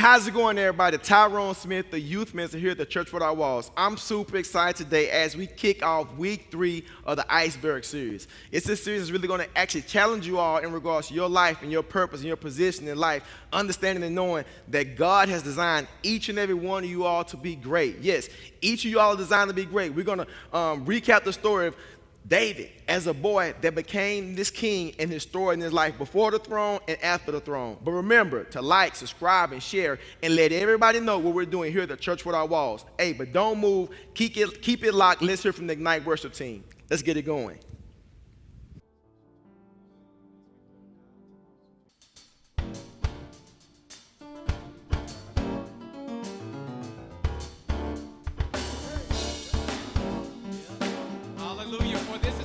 how's it going, everybody? Tyrone Smith, the youth minister here at the Church Without Walls. I'm super excited today as we kick off week 3 of the Iceberg series. It's a series that's really going to actually challenge you all in regards to your life and your purpose and your position in life, understanding and knowing that God has designed each and every one of you all to be great. Yes, each of you all are designed to be great. We're going to recap the story of David as a boy that became this king in his story in his life before the throne and after the throne. But remember to like, subscribe, and share, and let everybody know what we're doing here at the Church Without Walls. Hey, but don't move. Keep it locked. Let's hear from the Ignite Worship team. Let's get it going.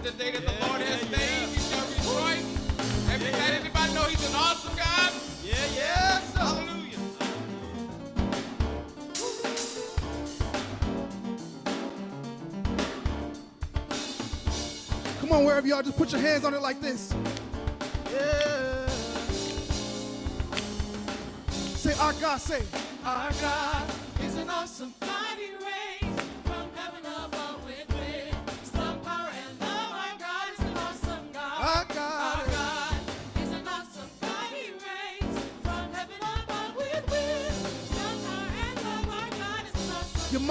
The day that the Lord has made, we shall rejoice. Everybody know He's an awesome God? Yes. Hallelujah. Come on, wherever you are, just put your hands on it like this. Yeah. Say, our God, say, our God is an awesome mighty race from heaven above with wisdom, power, and love. Our God is an awesome God. Our God is an awesome mighty race from heaven above with wisdom, power, and love. Our God is an awesome you're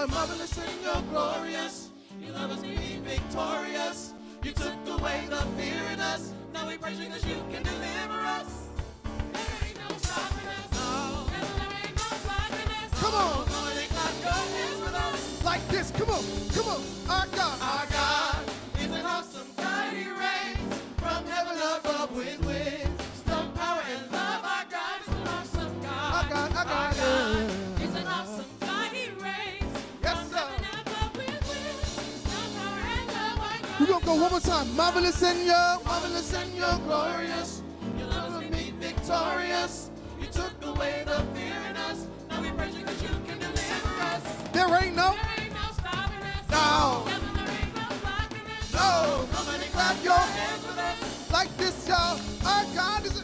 marvelous and you're glorious. You love us being victorious. You took away the fear in us. Now we praise you 'cause you can deliver us. There ain't no stopping us. No. There ain't no blocking us. Come on. No, they clap your hands with us. like this. Come on. Our God is an awesome mighty race from heaven above with wisdom, power, and love. Our God is an awesome God. Our God is an awesome mighty race from heaven above with wisdom, power, and love. Our God we're going to go one more time. Marvelous and you're glorious. You love us be victorious. You took away the fear in us. Now we praise you 'cause you can deliver us. There ain't no stopping us. No. There ain't no blocking us. No. Nobody Clap your hands with us. like this, y'all. Our God is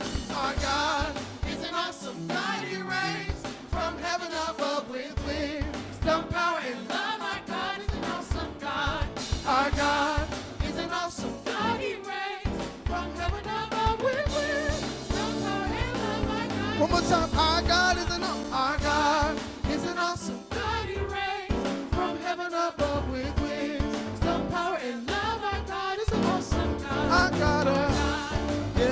an awesome mighty race from heaven above with wisdom, power, and love. Our God is an awesome God. Our God is an awesome mighty race from heaven above with wisdom, power, and love. Our God one more time. Our God is an awesome mighty race from heaven above with wisdom, power, and love. Our God is an awesome God. Our God,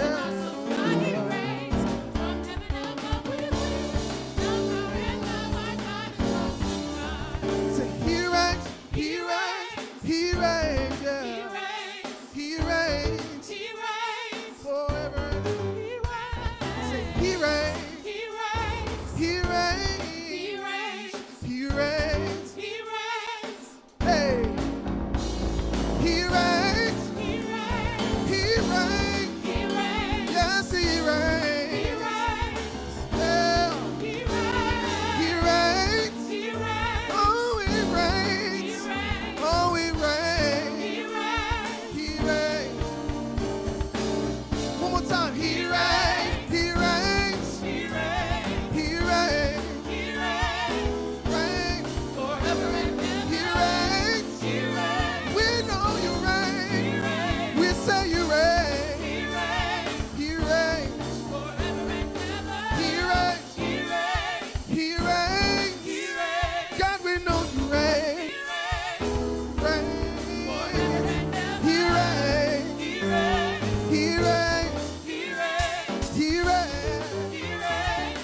an awesome mighty race from heaven above with wisdom, power, and love. Our God is an awesome God. say, He reigns, He reigns. He reigns, yeah. He reigns. He reigns He reigns. forever. He reigns. Say, He reigns, He reigns. He reigns, He reigns. He reigns. He reigns. Hey, He reigns, He reigns. He reigns. He reigns. Yes, He He reigns. reigns. Yeah, He He reigns. reigns. He reigns. Oh, He He reigns. reigns. Oh, He reigns. He reigns. He reigns. One more time. He reigns. He reigns. He reigns. He reigns. He reigns. Reigns. Forever and He ever. reigns. He reigns. We know you He reign. reigns. We say you reign. He reigns. He reigns. Forever and ever. He reigns. He reigns. He reigns. He reigns. God, we know you reign. He reigns. Reign. Forever and ever. He reigns. He reigns. He reigns. He reigns. He reigns. He reigns.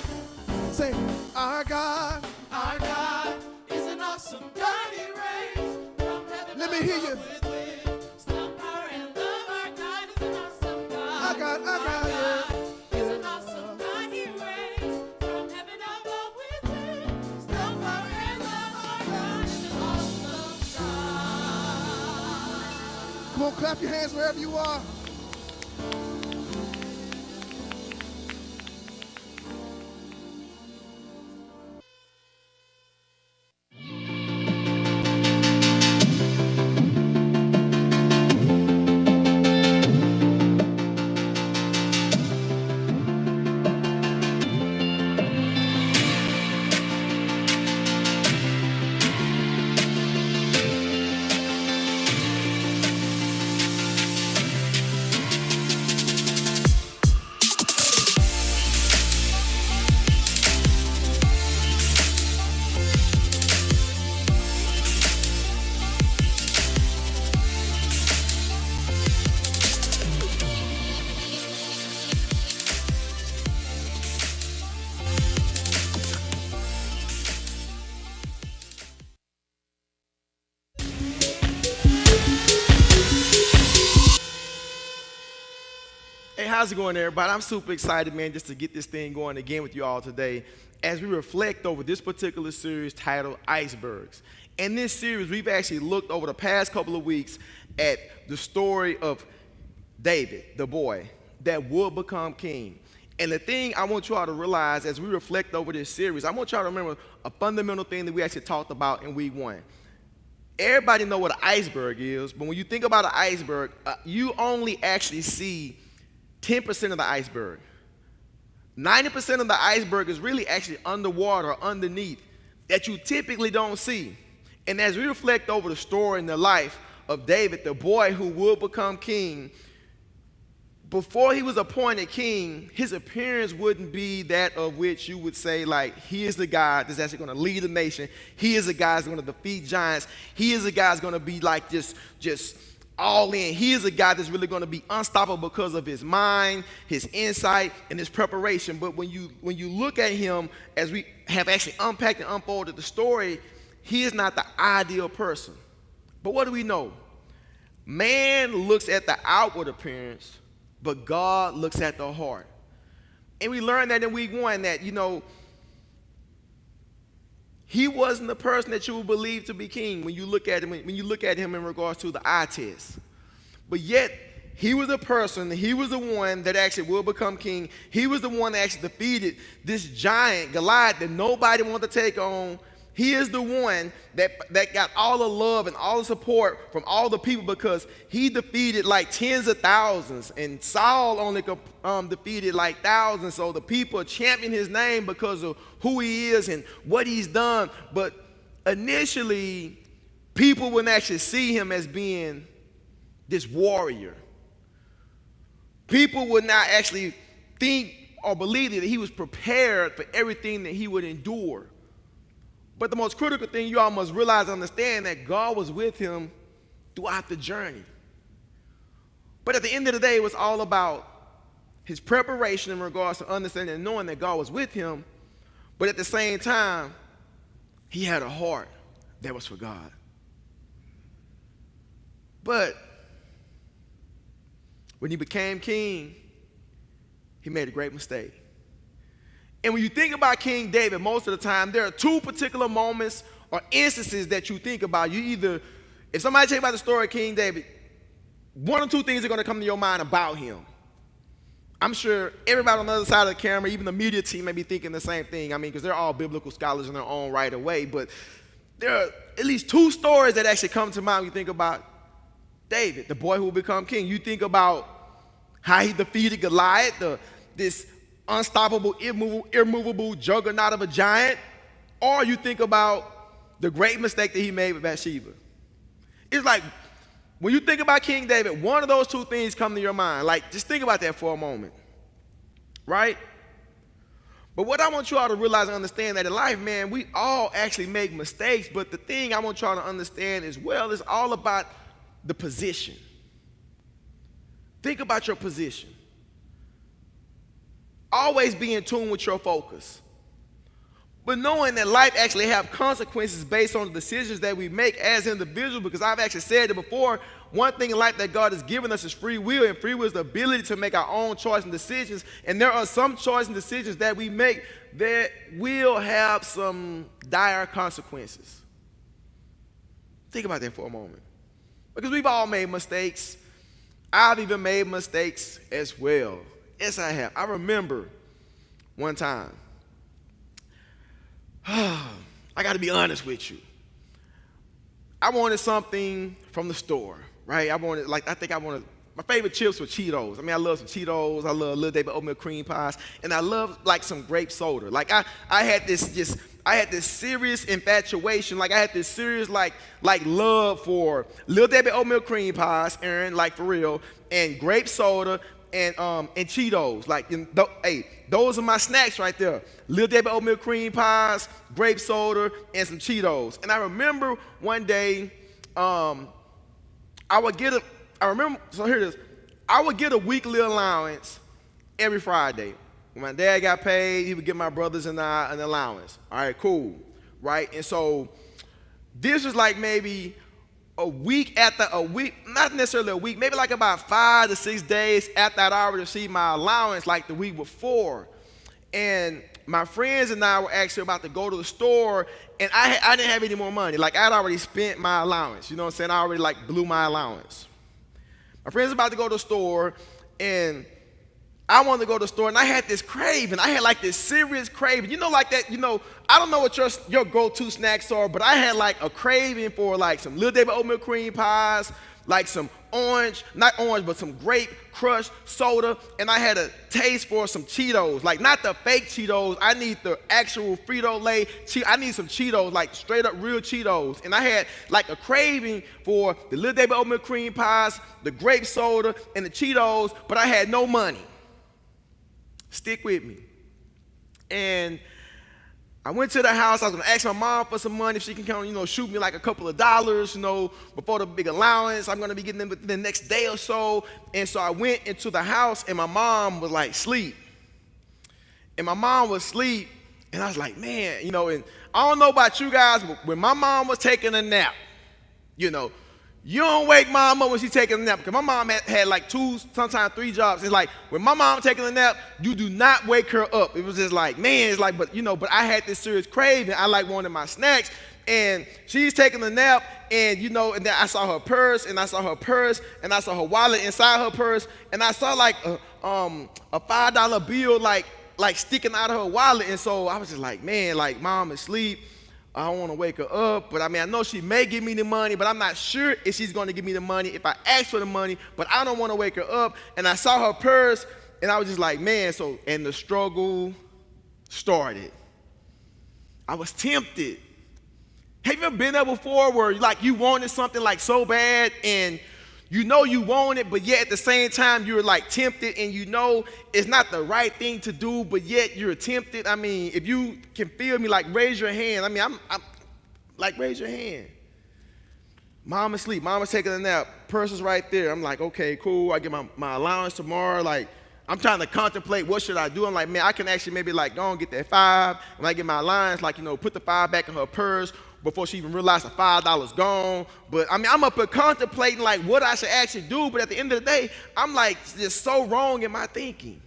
Say, our God. Our God is an awesome God. He reigns from heaven Let me hear you. above with wisdom, power, and love. Our God is an awesome God. Our God, yeah. Is an awesome God. He reigns from heaven above with wisdom, power, and love. Our God is an awesome God. Come on, clap your hands wherever you are. How's it going, everybody? I'm super excited, man, just to get this thing going again with you all today as we reflect over this particular series titled Icebergs. In this series, we've actually looked over the past couple of weeks at the story of David, the boy that would become king. And the thing I want you all to realize as we reflect over this series, I want y'all to remember a fundamental thing that we actually talked about in week 1. Everybody know what an iceberg is, but when you think about an iceberg, you only actually see 10% of the iceberg. 90% of the iceberg is really actually underwater or underneath that you typically don't see. And as we reflect over the story and the life of David, the boy who will become king, before he was appointed king, his appearance wouldn't be that of which you would say, like, he is the guy that's actually going to lead a nation. He is the guy that's going to defeat giants. He is the guy that's going to be like just all in. He is a guy that's really going to be unstoppable because of his mind, his insight, and his preparation. But when you look at him, as we have actually unpacked and unfolded the story, he is not the ideal person. But what do we know? Man looks at the outward appearance, but God looks at the heart. And we learned that in week 1 that, he wasn't the person that you would believe to be king when you look at him, when you look at him in regards to the eye test. But yet, he was the person, he was the one that actually will become king. He was the one that actually defeated this giant, Goliath, that nobody wanted to take on. He is the one that got all the love and all the support from all the people because he defeated like tens of thousands, and Saul only defeated like thousands. So the people champion his name because of who he is and what he's done. But initially, people wouldn't actually see him as being this warrior. People would not actually think or believe that he was prepared for everything that he would endure. But the most critical thing you all must realize and understand that God was with him throughout the journey. But at the end of the day, it was all about his preparation in regards to understanding and knowing that God was with him. But at the same time, he had a heart that was for God. But when he became king, he made a great mistake. And when you think about King David, most of the time, there are 2 particular moments or instances that you think about. You either, if somebody tell you about the story of King David, 1 or 2 things are going to come to your mind about him. I'm sure everybody on the other side of the camera, even the media team, may be thinking the same thing. Because they're all biblical scholars in their own right away. But there are at least 2 stories that actually come to mind when you think about David, the boy who will become king. You think about how he defeated Goliath, this unstoppable, immovable juggernaut of a giant, or you think about the great mistake that he made with Bathsheba. It's like, when you think about King David, one of those 2 things come to your mind. Like, just think about that for a moment, right? But what I want you all to realize and understand that in life, man, we all actually make mistakes, but the thing I want y'all to understand as well is all about the position. Think about your position. Always be in tune with your focus. But knowing that life actually have consequences based on the decisions that we make as individuals, because I've actually said it before, one thing in life that God has given us is free will, and free will is the ability to make our own choice and decisions. And there are some choice and decisions that we make that will have some dire consequences. Think about that for a moment. Because we've all made mistakes. I've even made mistakes as well. Yes, I have. I remember one time, I got to be honest with you. I wanted something from the store, right? My favorite chips were Cheetos. I love some Cheetos. I love Little David oatmeal cream pies. And I love, like, some grape soda. Like, I had this serious infatuation. Like, I had this serious, like love for Little David oatmeal cream pies, Aaron, like, for real, and grape soda, and Cheetos. Like, those are my snacks right there. Little David oatmeal cream pies, grape soda, and some Cheetos. And I remember one day, I would get a weekly allowance every Friday. When my dad got paid, he would give my brothers and I an allowance. All right, cool, right? And so this was like maybe not necessarily a week, maybe like about 5 to 6 days after I'd already received my allowance, like the week before. And my friends and I were actually about to go to the store, and I didn't have any more money. Like, I'd already spent my allowance. You know what I'm saying? I already, like, blew my allowance. My friends were about to go to the store, and I wanted to go to the store, and I had this craving. I had, like, this serious craving. You know, like that, I don't know what your go-to snacks are, but I had, like, a craving for, like, some Little David oatmeal cream pies, like some some grape crushed soda, and I had a taste for some Cheetos, like not the fake Cheetos. I need the actual Frito-Lay. I need some Cheetos, like straight up real Cheetos. And I had like a craving for the Little David oatmeal cream pies, the grape soda, and the Cheetos, but I had no money. Stick with me. And I went to the house. I was going to ask my mom for some money if she can come, shoot me like a couple of dollars, before the big allowance I'm going to be getting the next day or so. And so I went into the house, and my mom was like asleep. And my mom was asleep, and I was like, man, and I don't know about you guys, but when my mom was taking a nap, you don't wake mom up when she's taking a nap, because my mom had like 2, sometimes 3 jobs. It's like when my mom taking a nap, you do not wake her up. It was just like, man, it's like, but I had this serious craving. I like wanted my snacks, and she's taking a nap, and and then I saw her purse, and I saw her wallet inside her purse, and I saw like a $5 bill like sticking out of her wallet, and so I was just like, man, like mom is asleep. I don't want to wake her up, but I know she may give me the money, but I'm not sure if she's going to give me the money if I ask for the money, but I don't want to wake her up. And I saw her purse, and I was just like, man, and the struggle started. I was tempted. Have you ever been there before where you wanted something like so bad, and you want it, but yet at the same time you're like tempted, and it's not the right thing to do, but yet you're tempted? If you can feel me, like raise your hand. I'm like, raise your hand. Mom is asleep. Mom is taking a nap. Purse is right there. I'm like, okay, cool. I get my allowance tomorrow. Like, I'm trying to contemplate what should I do. I'm like, man, I can actually maybe like go and get that 5. When I get my allowance, put the 5 back in her purse before she even realized the $5 gone. But I'm up here contemplating like what I should actually do. But at the end of the day, I'm like just so wrong in my thinking.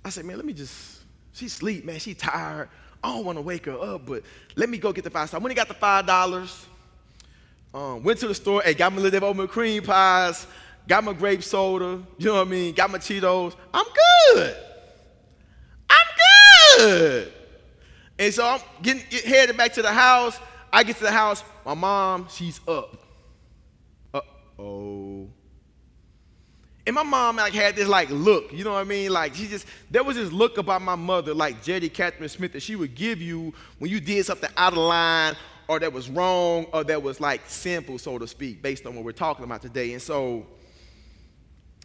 I said, man, she's asleep, man. She's tired. I don't want to wake her up, but let me go get the 5. So I went and got the $5. Went to the store, got my Little David oatmeal cream pies, got my grape soda, got my Cheetos. I'm good. And so I'm headed back to the house. I get to the house. My mom, she's up. Uh-oh. And my mom had this look, you know what I mean? There was this look about my mother, like Jetty Catherine Smith, that she would give you when you did something out of line, or that was wrong, or that was sinful, so to speak, based on what we're talking about today. And so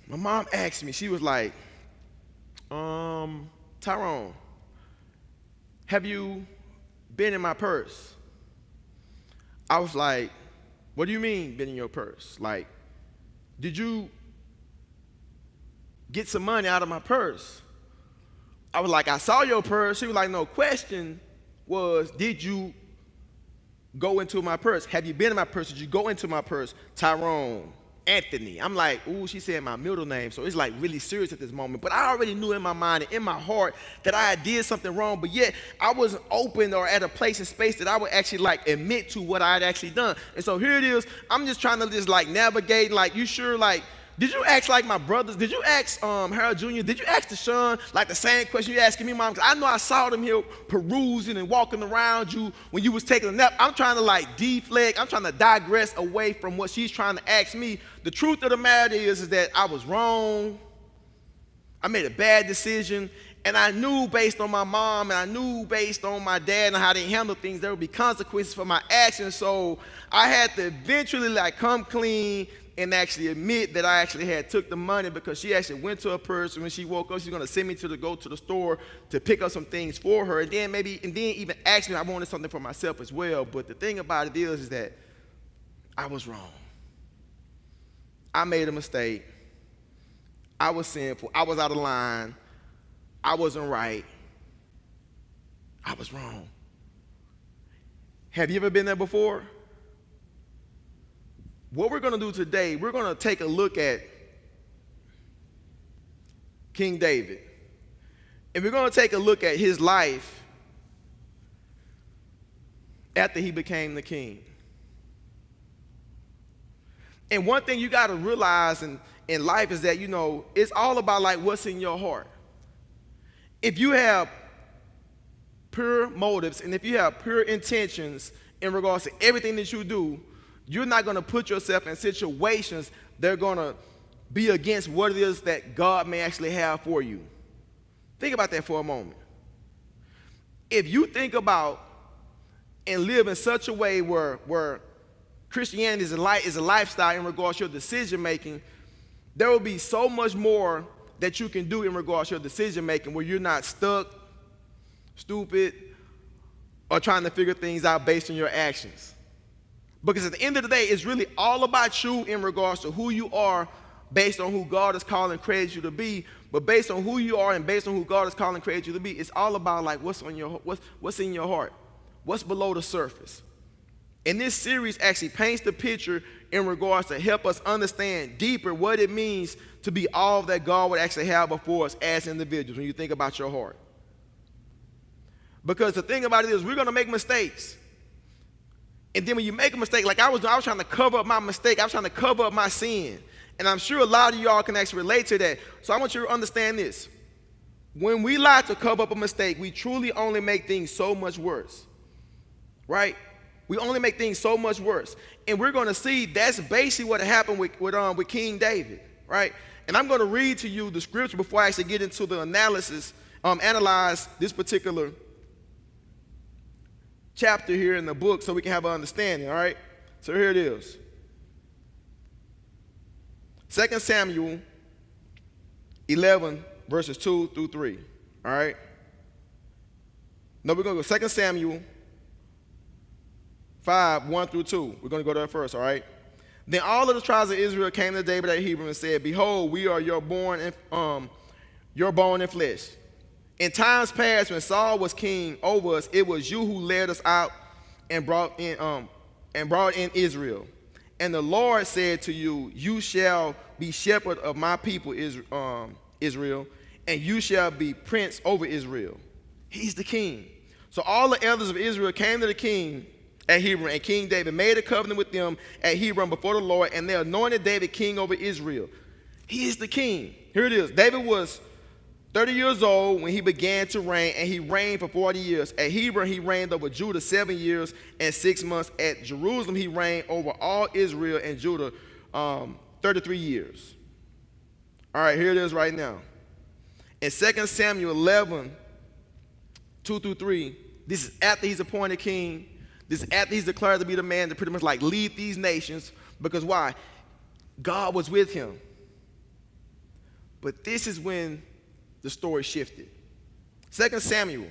my mom asked me, she was like, Tyrone, have you been in my purse? I was like, what do you mean, been in your purse? Did you get some money out of my purse? I was like, I saw your purse. She was like, no, question was, did you go into my purse? Have you been in my purse? Did you go into my purse? Tyrone Anthony. I'm like, ooh, she said my middle name, so it's really serious at this moment. But I already knew in my mind and in my heart that I did something wrong, but yet I wasn't open or at a place and space that I would actually admit to what I had actually done. And so here it is. I'm just trying to navigate. You sure? Did you ask my brothers? Did you ask Harold Jr.? Did you ask Deshaun the same question you asking me, Mom? Because I know I saw them here perusing and walking around you when you was taking a nap. I'm trying to deflect. I'm trying to digress away from what she's trying to ask me. The truth of the matter is that I was wrong. I made a bad decision, and I knew based on my mom and I knew based on my dad and how they handle things, there would be consequences for my actions. So I had to eventually come clean and actually admit that I actually had took the money, because she actually went to her purse, and when she woke up, she's going to send me to go to the store to pick up some things for her, and then even ask me if I wanted something for myself as well. But the thing about it is that I was wrong. I made a mistake. I was sinful. I was out of line. I wasn't right. I was wrong. Have you ever been there before? What we're going to do today, we're going to take a look at King David. And we're going to take a look at his life after he became the king. And one thing you got to realize in life is that, you know, it's all about like what's in your heart. If you have pure motives and if you have pure intentions in regards to everything that you do, you're not going to put yourself in situations that are going to be against what it is that God may actually have for you. Think about that for a moment. If you think about and live in such a way where Christianity is a lifestyle in regards to your decision making, there will be so much more that you can do in regards to your decision making where you're not stuck, stupid, or trying to figure things out based on your actions. Because at the end of the day, it's really all about you in regards to who you are based on who God is calling and created you to be. But based on who you are and based on who God is calling and created you to be, it's all about like what's in your heart, what's below the surface. And this series actually paints the picture in regards to help us understand deeper what it means to be all that God would actually have before us as individuals when you think about your heart. Because the thing about it is we're going to make mistakes. And then when you make a mistake, like I was trying to cover up my mistake. I was trying to cover up my sin. And I'm sure a lot of y'all can actually relate to that. So I want you to understand this. When we lie to cover up a mistake, we truly only make things so much worse. Right? We only make things so much worse. And we're going to see that's basically what happened with King David. Right? And I'm going to read to you the scripture before I actually get into the analyze this particular chapter here in the book so we can have an understanding, all right? So here it is. 2 Samuel 11, verses 2 through 3, all right? No, we're going to go 2 Samuel 5, 1 through 2. We're going to go there first, all right? Then all of the tribes of Israel came to David at Hebron and said, "Behold, we are your bone and flesh. In times past, when Saul was king over us, it was you who led us out and brought in Israel. And the Lord said to you, you shall be shepherd of my people Israel, and you shall be prince over Israel." He's the king. So all the elders of Israel came to the king at Hebron, and King David made a covenant with them at Hebron before the Lord, and they anointed David king over Israel. He is the king. Here it is. David was 30 years old when he began to reign, and he reigned for 40 years. At Hebron, he reigned over Judah 7 years and 6 months. At Jerusalem, he reigned over all Israel and Judah 33 years. All right, here it is right now. In 2 Samuel 11, 2 through 3, this is after he's appointed king. This is after he's declared to be the man to pretty much like lead these nations. Because why? God was with him. But this is when the story shifted. 2 Samuel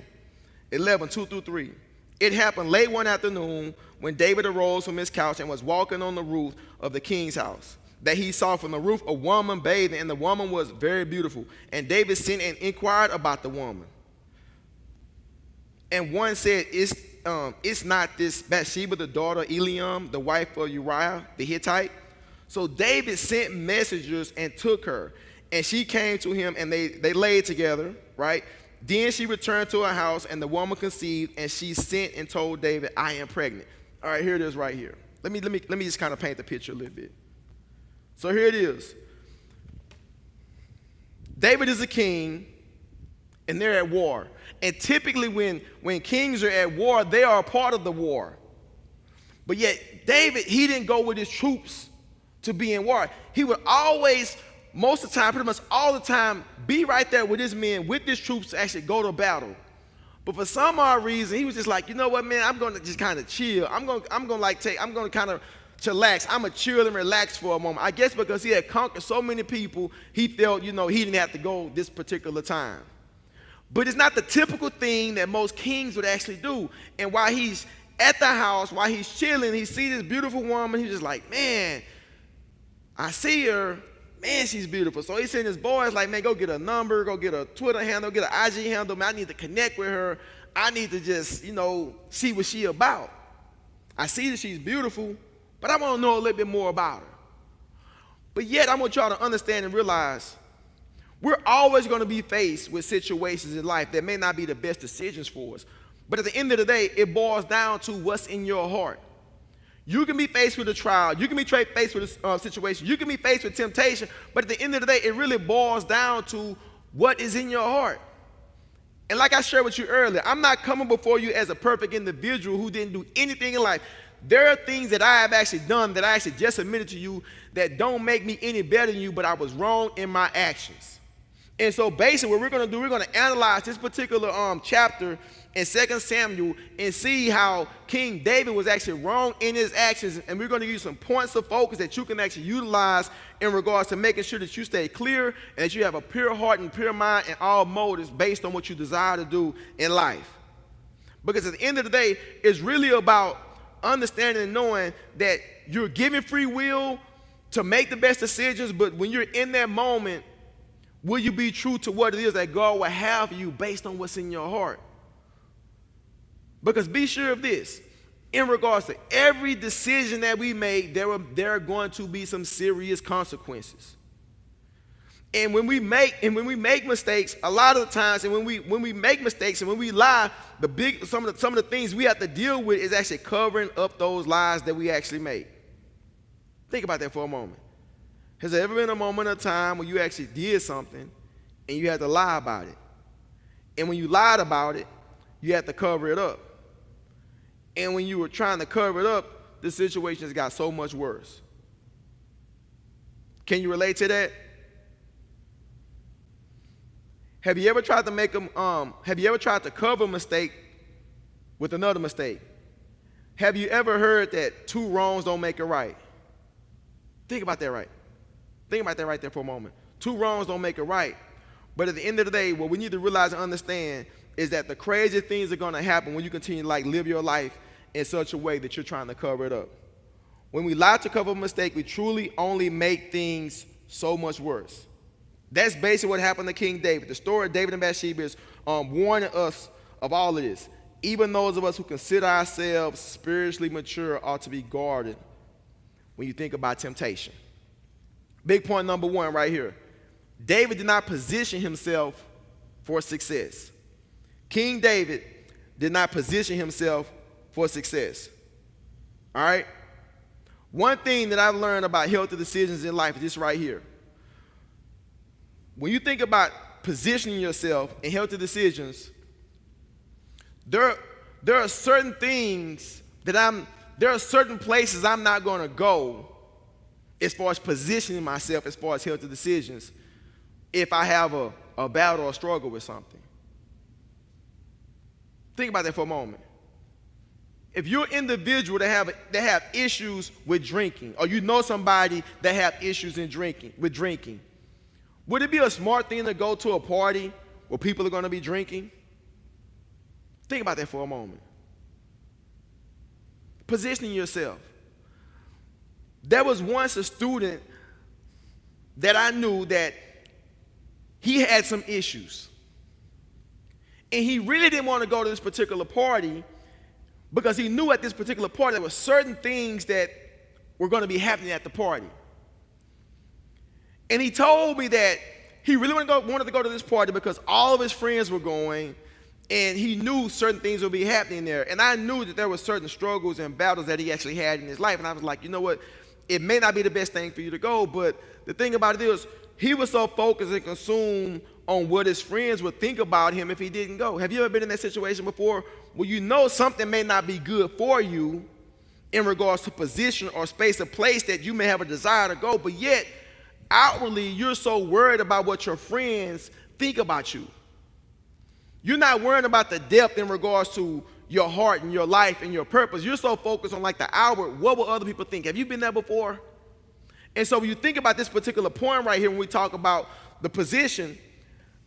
11, 2 through 3. It happened late one afternoon when David arose from his couch and was walking on the roof of the king's house, that he saw from the roof a woman bathing, and the woman was very beautiful. And David sent and inquired about the woman. And one said, "It's not this Bathsheba, the daughter of Eliam, the wife of Uriah the Hittite?" So David sent messengers and took her. And she came to him, and they laid together, right? Then she returned to her house, and the woman conceived, and she sent and told David, "I am pregnant." All right, here it is right here. Let me just kind of paint the picture a little bit. So here it is. David is a king, and they're at war. And typically when kings are at war, they are a part of the war. But yet David, he didn't go with his troops to be in war. He would always, most of the time, pretty much all the time, be right there with his men, with his troops to actually go to battle. But for some odd reason, he was just like, you know what, man, I'm going to just kind of chill. I'm going to kind of chillax. I'm going to chill and relax for a moment. I guess because he had conquered so many people, he felt, he didn't have to go this particular time. But it's not the typical thing that most kings would actually do. And while he's at the house, while he's chilling, he sees this beautiful woman. He's just like, man, I see her. Man, she's beautiful. So he sent his boys like, man, go get a number, go get a Twitter handle, get an IG handle. Man, I need to connect with her. I need to just, see what she about. I see that she's beautiful, but I want to know a little bit more about her. But yet, I want y'all to understand and realize we're always going to be faced with situations in life that may not be the best decisions for us. But at the end of the day, it boils down to what's in your heart. You can be faced with a trial. You can be faced with a situation. You can be faced with temptation. But at the end of the day, it really boils down to what is in your heart. And like I shared with you earlier, I'm not coming before you as a perfect individual who didn't do anything in life. There are things that I have actually done that I actually just admitted to you that don't make me any better than you, but I was wrong in my actions. And so basically what we're going to do, we're going to analyze this particular chapter in 2 Samuel and see how King David was actually wrong in his actions. And we're going to give you some points of focus that you can actually utilize in regards to making sure that you stay clear and that you have a pure heart and pure mind and all motives based on what you desire to do in life. Because at the end of the day, it's really about understanding and knowing that you're given free will to make the best decisions, but when you're in that moment, will you be true to what it is that God will have for you based on what's in your heart? Because be sure of this, in regards to every decision that we make, there are going to be some serious consequences. And when we make mistakes, a lot of the times, and when we make mistakes and when we lie, some of the things we have to deal with is actually covering up those lies that we actually make. Think about that for a moment. Has there ever been a moment of time when you actually did something and you had to lie about it? And when you lied about it, you had to cover it up. And when you were trying to cover it up, the situation has got so much worse. Can you relate to that? Have you ever tried to cover a mistake with another mistake? Have you ever heard that two wrongs don't make a right? Think about that right there for a moment. Two wrongs don't make a right. But at the end of the day, what we need to realize and understand is that the crazy things are going to happen when you continue to live your life in such a way that you're trying to cover it up. When we lie to cover a mistake, we truly only make things so much worse. That's basically what happened to King David. The story of David and Bathsheba is warning us of all of this. Even those of us who consider ourselves spiritually mature ought to be guarded when you think about temptation. Big point number one right here. David did not position himself for success. King David did not position himself for success. All right? One thing that I've learned about healthy decisions in life is this right here. When you think about positioning yourself in healthy decisions, there are certain things there are certain places I'm not going to go as far as positioning myself as far as healthy decisions if I have a battle or a struggle with something. Think about that for a moment. If you're an individual that have issues with drinking, or you know somebody that have issues with drinking, would it be a smart thing to go to a party where people are going to be drinking? Think about that for a moment. Positioning yourself. There was once a student that I knew that he had some issues. And he really didn't want to go to this particular party because he knew at this particular party there were certain things that were going to be happening at the party. And he told me that he really wanted to go to this party because all of his friends were going, and he knew certain things would be happening there. And I knew that there were certain struggles and battles that he actually had in his life. And I was like, you know what? It may not be the best thing for you to go, but the thing about it is he was so focused and consumed on what his friends would think about him if he didn't go. Have you ever been in that situation before where you know something may not be good for you in regards to position or space or place that you may have a desire to go, but yet outwardly you're so worried about what your friends think about you? You're not worrying about the depth in regards to your heart and your life and your purpose. You're so focused on like the outward, what will other people think? Have you been there before? And so when you think about this particular point right here, when we talk about the position,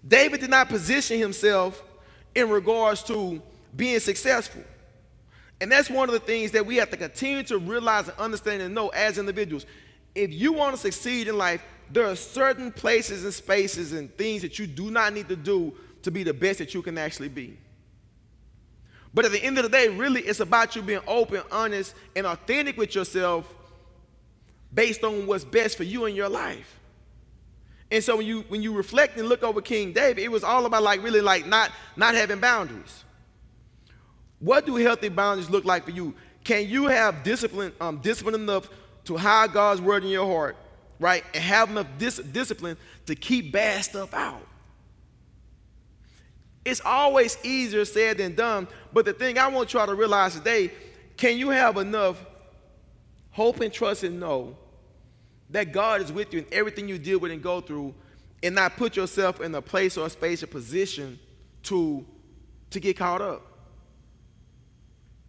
David did not position himself in regards to being successful. And that's one of the things that we have to continue to realize and understand and know as individuals. If you want to succeed in life, there are certain places and spaces and things that you do not need to do to be the best that you can actually be. But at the end of the day, really, it's about you being open, honest, and authentic with yourself based on what's best for you in your life. And so when you reflect and look over King David, it was all about really not having boundaries. What do healthy boundaries look like for you? Can you have discipline enough to hide God's word in your heart, right? And have enough discipline to keep bad stuff out. It's always easier said than done, but the thing I want y'all to realize today, can you have enough hope and trust and know that God is with you in everything you deal with and go through, and not put yourself in a place or a space or position to get caught up?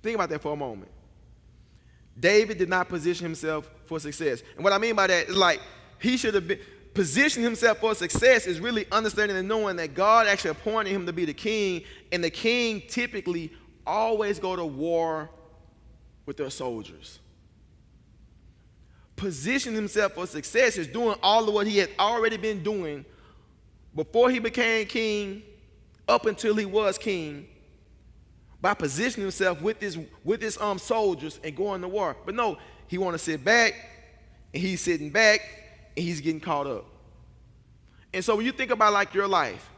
Think about that for a moment. David did not position himself for success. And what I mean by that is he should have been positioning himself for success is really understanding and knowing that God actually appointed him to be the king, and the king typically always go to war with their soldiers. Positioning himself for success is doing all of what he had already been doing before he became king, up until he was king, by positioning himself with his soldiers and going to war. But no, he want to sit back, and he's sitting back, and he's getting caught up. And so when you think about your life,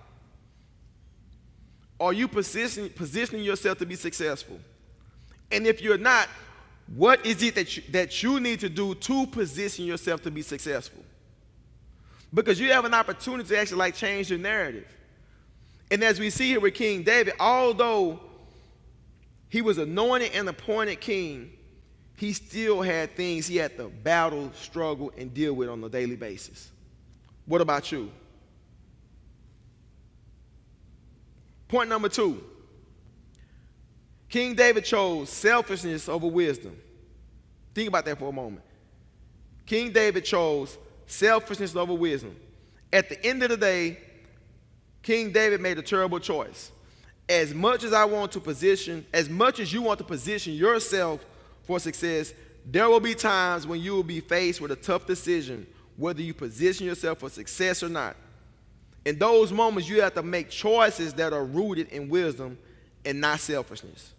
are you positioning yourself to be successful? And if you're not, what is it that you need to do to position yourself to be successful? Because you have an opportunity to actually change your narrative. And as we see here with King David, although he was anointed and appointed king, he still had things he had to battle, struggle, and deal with on a daily basis. What about you? Point number 2. King David chose selfishness over wisdom. Think about that for a moment. King David chose selfishness over wisdom. At the end of the day, King David made a terrible choice. As much as you want to position yourself for success, there will be times when you will be faced with a tough decision, whether you position yourself for success or not. In those moments, you have to make choices that are rooted in wisdom and not selfishness.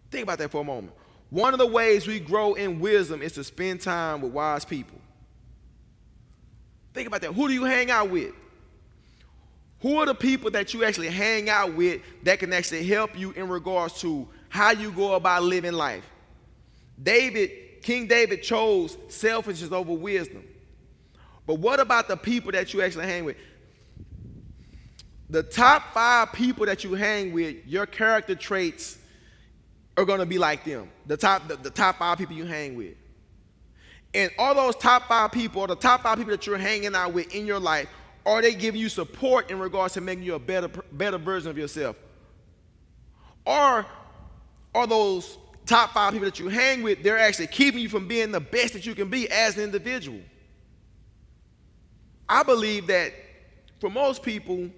Think about that for a moment. One of the ways we grow in wisdom is to spend time with wise people. Think about that. Who do you hang out with? Who are the people that you actually hang out with that can actually help you in regards to how you go about living life? King David chose selfishness over wisdom. But what about the people that you actually hang with? The top 5 people that you hang with, your character traits are going to be like them. The top 5 people you hang with. And all those top 5 people, or the top 5 people that you're hanging out with in your life, are they giving you support in regards to making you a better version of yourself? Or are those top 5 people that you hang with, they're actually keeping you from being the best that you can be as an individual? I believe that for most people,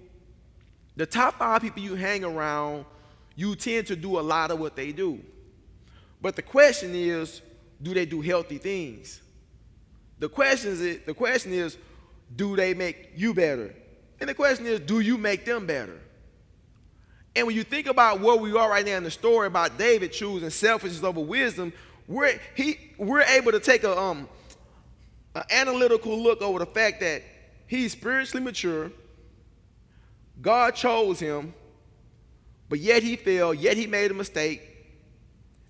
the top 5 people you hang around, you tend to do a lot of what they do. But the question is, do they do healthy things? The question is, do they make you better? And the question is, do you make them better? And when you think about where we are right now in the story about David choosing selfishness over wisdom, we're able to take an analytical look over the fact that he's spiritually mature. God chose him, but yet he failed, yet he made a mistake,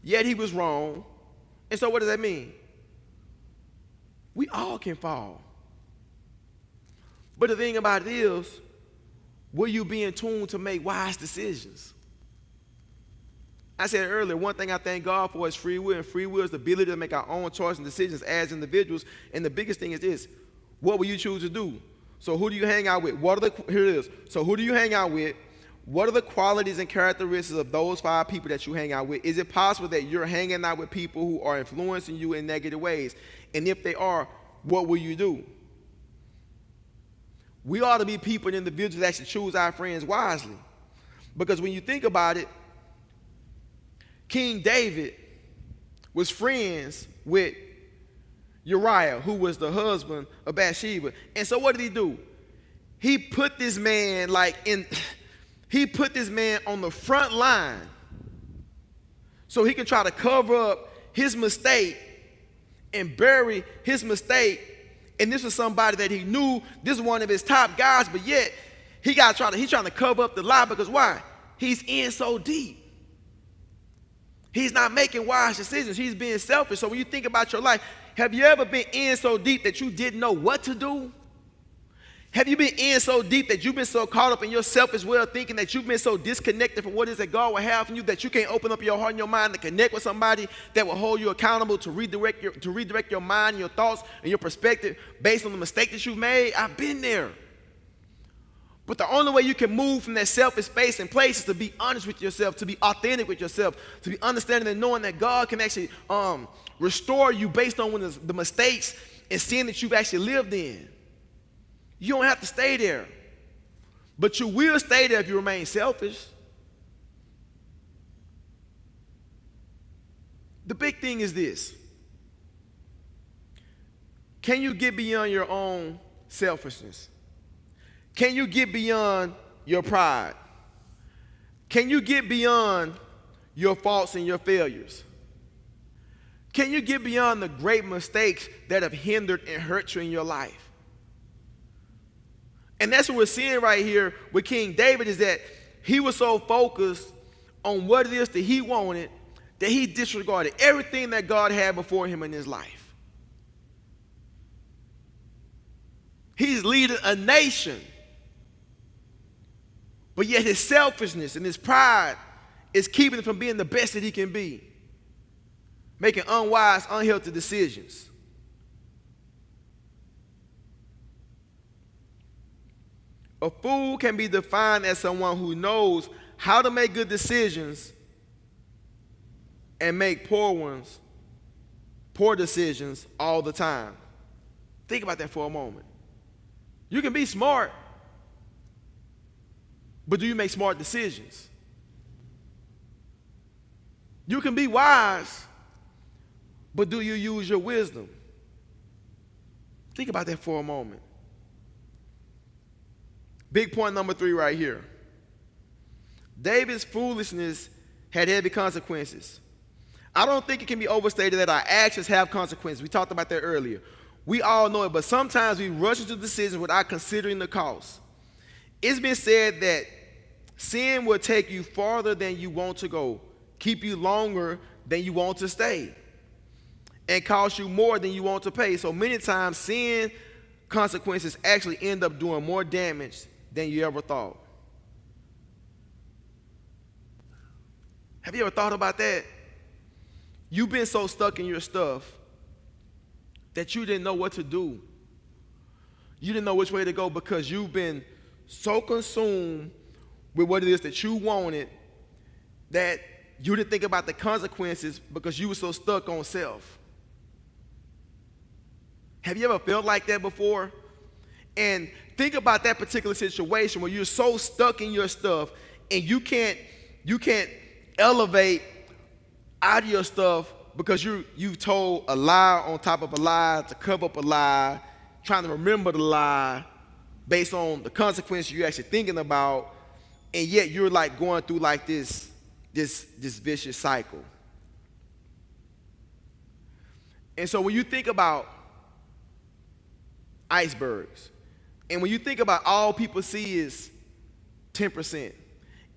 yet he was wrong. And so what does that mean? We all can fall. But the thing about it is, will you be in tune to make wise decisions? I said earlier, one thing I thank God for is free will, and free will is the ability to make our own choices and decisions as individuals. And the biggest thing is this: what will you choose to do? So who do you hang out with? Here it is. So who do you hang out with? What are the qualities and characteristics of those 5 people that you hang out with? Is it possible that you're hanging out with people who are influencing you in negative ways? And if they are, what will you do? We ought to be people and individuals that actually choose our friends wisely. Because when you think about it, King David was friends with Uriah, who was the husband of Bathsheba. And so what did he do? He put this man on the front line so he can try to cover up his mistake and bury his mistake. And this was somebody that he knew, this is one of his top guys, but yet he's trying to cover up the lie, because why? He's in so deep. He's not making wise decisions. He's being selfish. So when you think about your life, have you ever been in so deep that you didn't know what to do? Have you been in so deep that you've been so caught up in yourself as well, thinking that you've been so disconnected from what it is that God will have from you, that you can't open up your heart and your mind to connect with somebody that will hold you accountable, to redirect your mind and your thoughts and your perspective based on the mistake that you've made? I've been there. But the only way you can move from that selfish space and place is to be honest with yourself, to be authentic with yourself, to be understanding and knowing that God can actually restore you based on the mistakes and sin that you've actually lived in. You don't have to stay there. But you will stay there if you remain selfish. The big thing is this. Can you get beyond your own selfishness? Can you get beyond your pride? Can you get beyond your faults and your failures? Can you get beyond the great mistakes that have hindered and hurt you in your life? And that's what we're seeing right here with King David, is that he was so focused on what it is that he wanted that he disregarded everything that God had before him in his life. He's leading a nation, but yet his selfishness and his pride is keeping him from being the best that he can be, making unwise, unhealthy decisions. A fool can be defined as someone who knows how to make good decisions and make poor decisions all the time. Think about that for a moment. You can be smart, but do you make smart decisions? You can be wise, but do you use your wisdom? Think about that for a moment. Big point number 3 right here. David's foolishness had heavy consequences. I don't think it can be overstated that our actions have consequences. We talked about that earlier. We all know it, but sometimes we rush into decisions without considering the cost. It's been said that sin will take you farther than you want to go, keep you longer than you want to stay, and cost you more than you want to pay. So many times sin consequences actually end up doing more damage than you ever thought. Have you ever thought about that? You've been so stuck in your stuff that you didn't know what to do. You didn't know which way to go because you've been so consumed with what it is that you wanted that you didn't think about the consequences because you were so stuck on self. Have you ever felt like that before? And think about that particular situation where you're so stuck in your stuff and you can't elevate out of your stuff because you've told a lie on top of a lie to cover up a lie, trying to remember the lie based on the consequences you're actually thinking about, and yet you're like going through like this vicious cycle. And so when you think about icebergs, and when you think about all people see is 10%,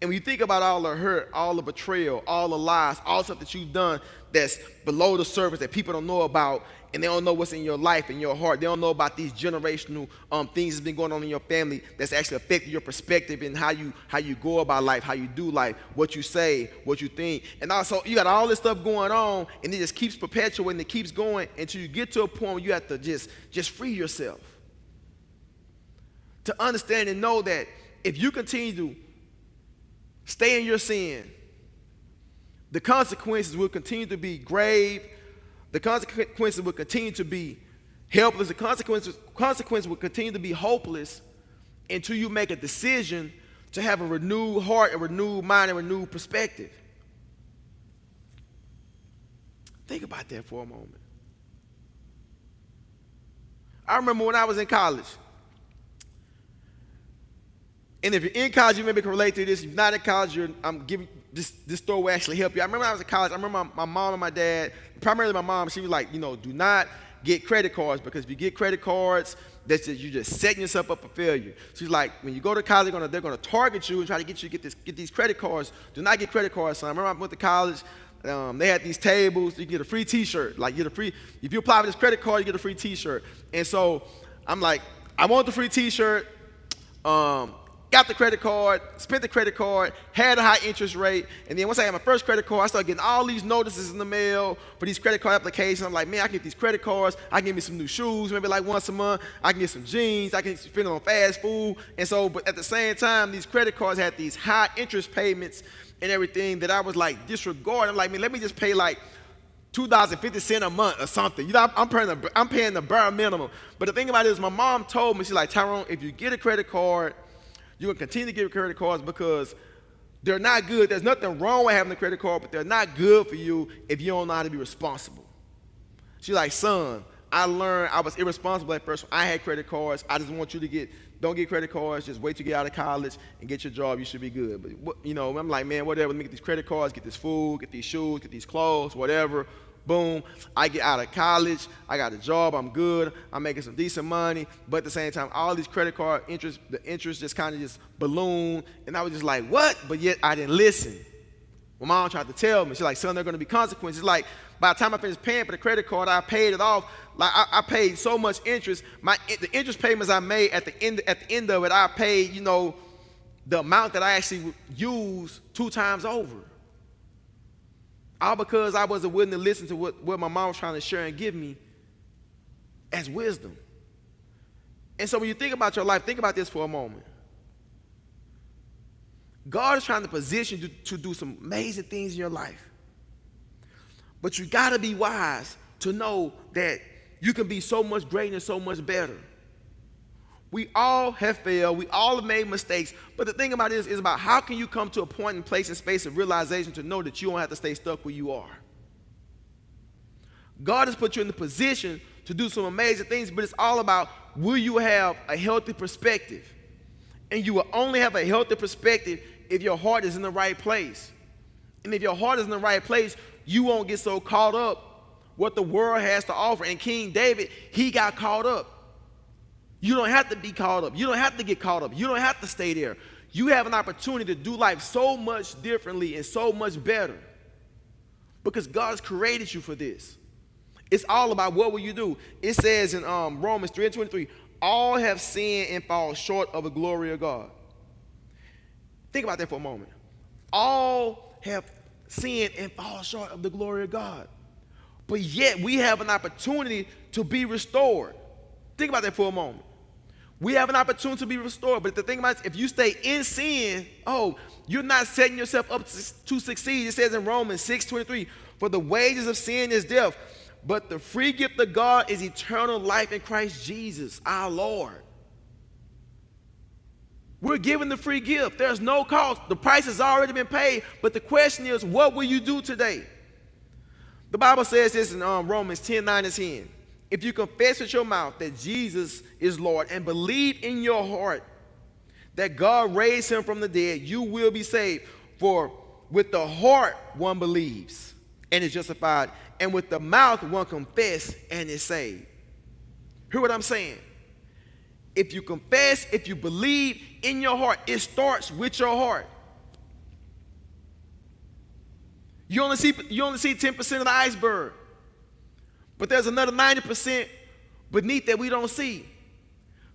and when you think about all the hurt, all the betrayal, all the lies, all the stuff that you've done that's below the surface that people don't know about, and they don't know what's in your life and your heart, they don't know about these generational things that's been going on in your family that's actually affecting your perspective and how you go about life, how you do life, what you say, what you think. And also you got all this stuff going on, and it just keeps perpetuating, it keeps going until you get to a point where you have to just free yourself. To understand and know that if you continue to stay in your sin, the consequences will continue to be grave. The consequences will continue to be helpless. The consequences will continue to be hopeless until you make a decision to have a renewed heart, a renewed mind, and a renewed perspective. Think about that for a moment. I remember when I was in college. And if you're in college, you maybe can relate to this. If you're not in college, I'm this store will actually help you. I remember when I was in college, I remember my mom and my dad, primarily my mom, she was like, do not get credit cards, because if you get credit cards, you're just setting yourself up for failure. She's like, when you go to college, they're gonna target you and try to get you to get these credit cards. Do not get credit cards, son. I remember I went to college. They had these tables. You get a free T-shirt. Like, if you apply for this credit card, you get a free T-shirt. And so I'm like, I want the free T-shirt. Got the credit card, spent the credit card, had a high interest rate, and then once I had my first credit card, I started getting all these notices in the mail for these credit card applications. I'm like, man, I can get these credit cards, I can get me some new shoes, maybe like once a month, I can get some jeans, I can spend it on fast food. And so, but at the same time, these credit cards had these high interest payments and everything that I was like disregarding. I'm like, man, let me just pay like $2.50 a month or something. I'm paying the bare minimum. But the thing about it is, my mom told me, she's like, Tyrone, if you get a credit card, you're going to continue to get credit cards because they're not good. There's nothing wrong with having a credit card, but they're not good for you if you don't know how to be responsible. She's like, son, I learned I was irresponsible at first when I had credit cards. I just want you to don't get credit cards. Just wait till you get out of college and get your job. You should be good. But, I'm like, man, whatever. Let me get these credit cards, get this food, get these shoes, get these clothes, whatever. Boom, I get out of college, I got a job, I'm good, I'm making some decent money, but at the same time, all these credit card interest, the interest just kind of just ballooned, and I was just like, what? But yet I didn't listen. My mom tried to tell me, she's like, son, there are going to be consequences. Like, by the time I finished paying for the credit card, I paid it off. Like, I paid so much interest. The interest payments I made at the end of it, I paid, the amount that I actually used 2 times over. All because I wasn't willing to listen to what my mom was trying to share and give me as wisdom. And so when you think about your life, think about this for a moment. God is trying to position you to do some amazing things in your life. But you got to be wise to know that you can be so much greater and so much better. We all have failed. We all have made mistakes. But the thing about it is about how can you come to a point and place and space of realization to know that you don't have to stay stuck where you are. God has put you in the position to do some amazing things, but it's all about, will you have a healthy perspective? And you will only have a healthy perspective if your heart is in the right place. And if your heart is in the right place, you won't get so caught up what the world has to offer. And King David, he got caught up. You don't have to be caught up. You don't have to get caught up. You don't have to stay there. You have an opportunity to do life so much differently and so much better because God has created you for this. It's all about what will you do. It says in Romans 3:23, all have sinned and fall short of the glory of God. Think about that for a moment. All have sinned and fall short of the glory of God. But yet we have an opportunity to be restored. Think about that for a moment. We have an opportunity to be restored, but the thing about it is, if you stay in sin, you're not setting yourself up to succeed. It says in Romans 6:23, for the wages of sin is death, but the free gift of God is eternal life in Christ Jesus, our Lord. We're given the free gift. There's no cost. The price has already been paid, but the question is, what will you do today? The Bible says this in Romans 10:9-10. If you confess with your mouth that Jesus is Lord and believe in your heart that God raised him from the dead, you will be saved. For with the heart one believes and is justified, and with the mouth one confesses and is saved. Hear what I'm saying? If you confess, if you believe in your heart, it starts with your heart. You only see 10% of the iceberg. But there's another 90% beneath that we don't see.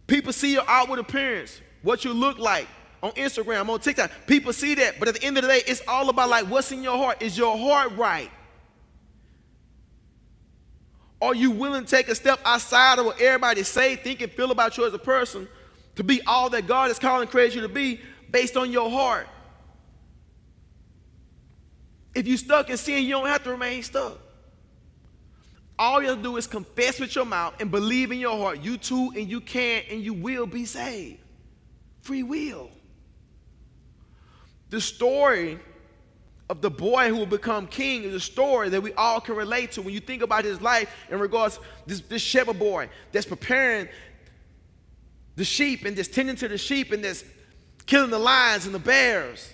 People see your outward appearance, what you look like on Instagram, on TikTok. People see that, but at the end of the day, it's all about like what's in your heart. Is your heart right? Are you willing to take a step outside of what everybody say, think, and feel about you as a person to be all that God has called and created you to be based on your heart? If you're stuck in sin, you don't have to remain stuck. All you have to do is confess with your mouth and believe in your heart. You too, and you can, and you will be saved. Free will. The story of the boy who will become king is a story that we all can relate to. When you think about his life in regards to this shepherd boy that's preparing the sheep and just tending to the sheep and that's killing the lions and the bears.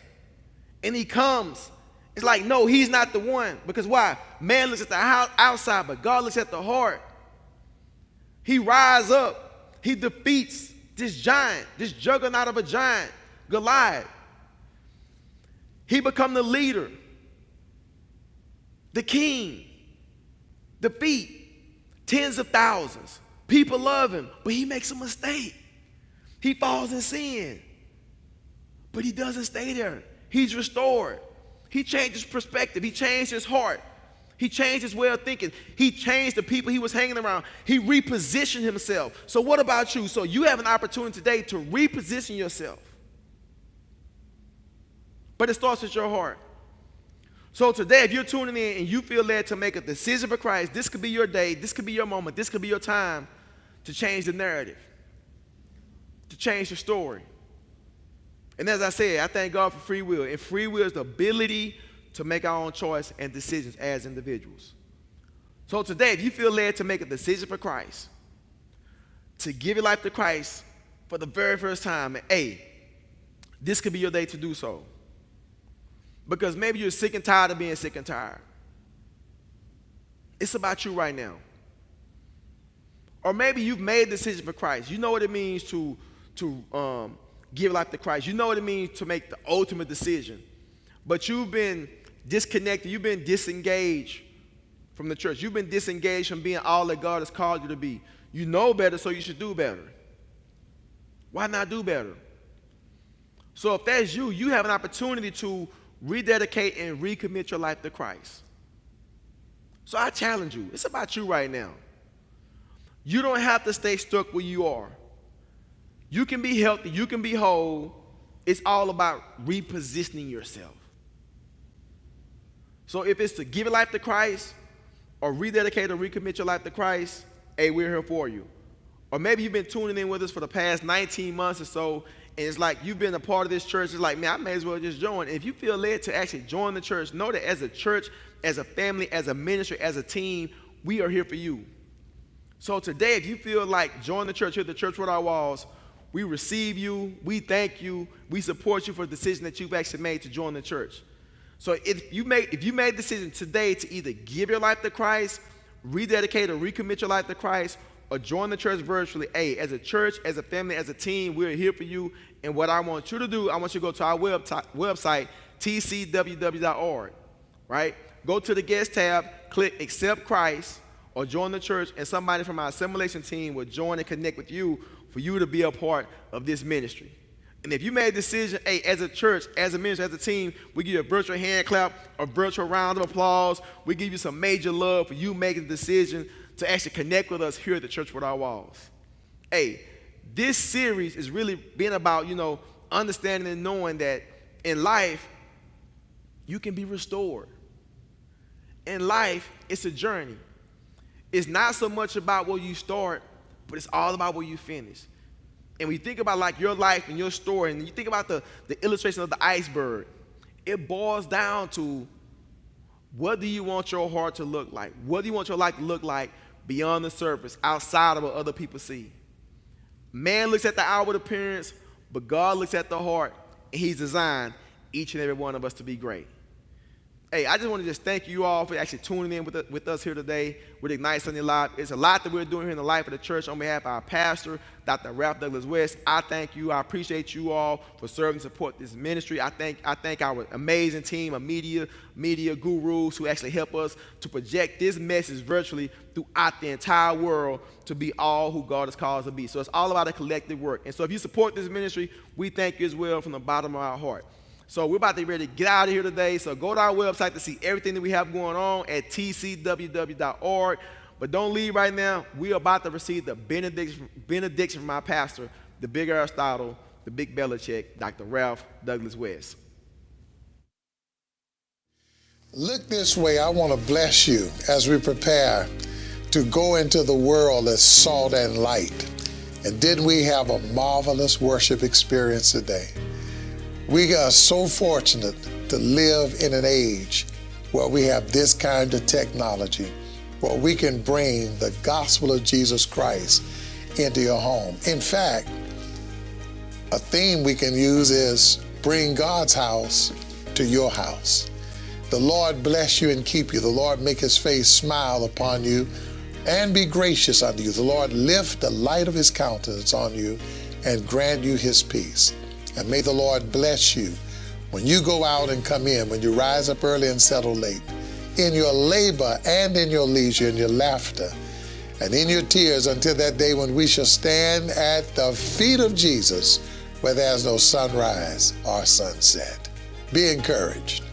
And he comes. It's like, no, he's not the one. Because why? Man looks at the outside, but God looks at the heart. He rises up. He defeats this giant, this juggernaut of a giant, Goliath. He becomes the leader, the king, defeat tens of thousands. People love him, but he makes a mistake. He falls in sin, but he doesn't stay there. He's restored. He changed his perspective. He changed his heart. He changed his way of thinking. He changed the people he was hanging around. He repositioned himself. So what about you? So you have an opportunity today to reposition yourself. But it starts with your heart. So today, if you're tuning in and you feel led to make a decision for Christ, this could be your day, this could be your moment, this could be your time to change the narrative, to change the story. And as I said, I thank God for free will. And free will is the ability to make our own choice and decisions as individuals. So today, if you feel led to make a decision for Christ, to give your life to Christ for the very first time, hey, this could be your day to do so. Because maybe you're sick and tired of being sick and tired. It's about you right now. Or maybe you've made a decision for Christ. You know what it means to give life to Christ. You know what it means to make the ultimate decision. But you've been disconnected. You've been disengaged from the church. You've been disengaged from being all that God has called you to be. You know better, so you should do better. Why not do better? So if that's you, you have an opportunity to rededicate and recommit your life to Christ. So I challenge you. It's about you right now. You don't have to stay stuck where you are. You can be healthy. You can be whole. It's all about repositioning yourself. So if it's to give your life to Christ or rededicate or recommit your life to Christ, hey, we're here for you. Or maybe you've been tuning in with us for the past 19 months or so, and it's like you've been a part of this church. It's like, man, I may as well just join. If you feel led to actually join the church, know that as a church, as a family, as a ministry, as a team, we are here for you. So today, if you feel like join the church here at the Church Without Walls, we receive you, we thank you, we support you for the decision that you've actually made to join the church. So if you made a decision today to either give your life to Christ, rededicate or recommit your life to Christ, or join the church virtually, hey, as a church, as a family, as a team, we're here for you. And what I want you to do, I want you to go to our website, tcww.org, right? Go to the guest tab, click accept Christ, or join the church, and somebody from our assimilation team will join and connect with you for you to be a part of this ministry. And if you made a decision, hey, as a church, as a ministry, as a team, we give you a virtual hand clap, a virtual round of applause. We give you some major love for you making the decision to actually connect with us here at the Church Without Walls. Hey, this series is really been about, understanding and knowing that in life, you can be restored. In life, it's a journey. It's not so much about where you start, but it's all about where you finish. And when you think about like your life and your story, and you think about the illustration of the iceberg, it boils down to what do you want your heart to look like? What do you want your life to look like beyond the surface, outside of what other people see? Man looks at the outward appearance, but God looks at the heart, and he's designed each and every one of us to be great. Hey, I just want to just thank you all for actually tuning in with us here today with Ignite Sunday Live. It's a lot that we're doing here in the life of the church. On behalf of our pastor, Dr. Ralph Douglas West, I thank you. I appreciate you all for serving and support this ministry. I thank our amazing team of media gurus who actually help us to project this message virtually throughout the entire world to be all who God has called us to be. So it's all about a collective work. And so if you support this ministry, we thank you as well from the bottom of our heart. So we're about to be ready to get out of here today. So go to our website to see everything that we have going on at tcww.org. But don't leave right now. We're about to receive the benediction from our pastor, the big Aristotle, the big Belichick, Dr. Ralph Douglas West. Look this way. I want to bless you as we prepare to go into the world as salt and light. And didn't we have a marvelous worship experience today? We are so fortunate to live in an age where we have this kind of technology, where we can bring the gospel of Jesus Christ into your home. In fact, a theme we can use is bring God's house to your house. The Lord bless you and keep you. The Lord make his face smile upon you and be gracious unto you. The Lord lift the light of his countenance on you and grant you his peace. And may the Lord bless you when you go out and come in, when you rise up early and settle late, in your labor and in your leisure, in your laughter and in your tears, until that day when we shall stand at the feet of Jesus where there's no sunrise or sunset. Be encouraged.